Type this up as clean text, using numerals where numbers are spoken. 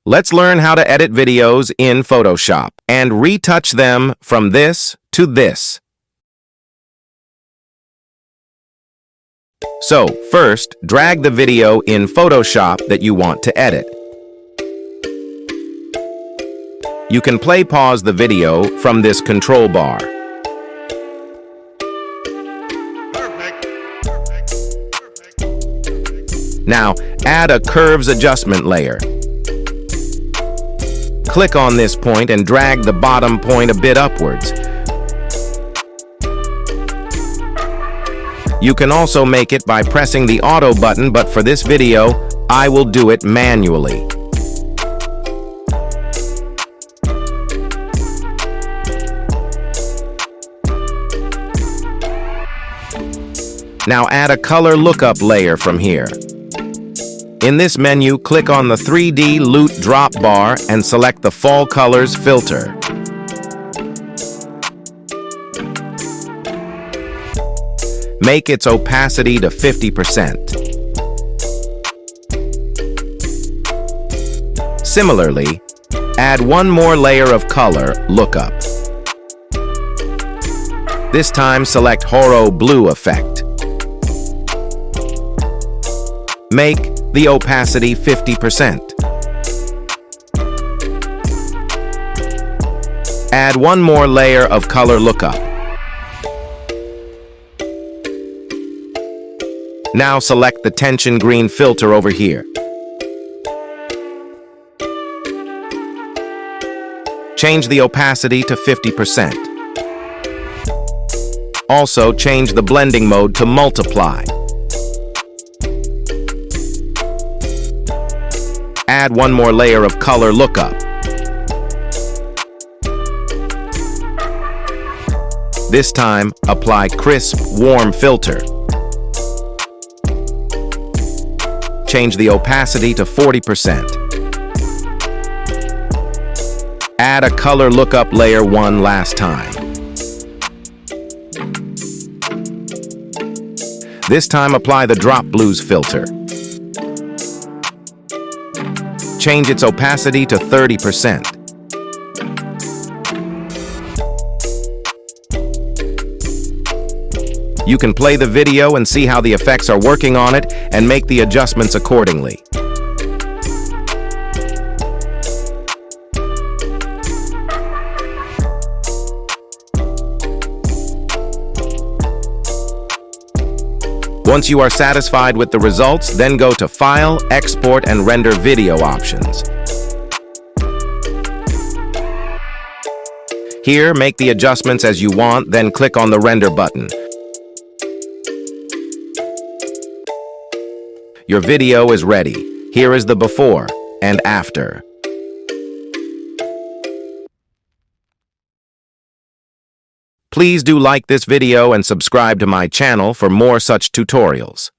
Let's learn how to edit videos in Photoshop and retouch them from this to this. So, first, drag the video in Photoshop that you want to edit. You can pause the video from this control bar. Now, add a curves adjustment layer. Click on this point and drag the bottom point a bit upwards. You can also make it by pressing the auto button, but for this video, I will do it manually. Now add a color lookup layer from here. In this menu, click on the 3D Loot drop bar and select the Fall Colors filter. Make its opacity to 50%. Similarly, add one more layer of color lookup. This time select Horo Blue Effect. Make the opacity 50%. Add one more layer of color lookup. Now select the tension green filter over here. Change the opacity to 50%. Also change the blending mode to multiply. Add one more layer of color lookup. This time, apply crisp, warm filter. Change the opacity to 40%. Add a color lookup layer one last time. This time, apply the drop blues filter. Change its opacity to 30%. You can play the video and see how the effects are working on it and make the adjustments accordingly. Once you are satisfied with the results, then go to File, Export, and Render Video options. Here, make the adjustments as you want, then click on the Render button. Your video is ready. Here is the before and after. Please do like this video and subscribe to my channel for more such tutorials.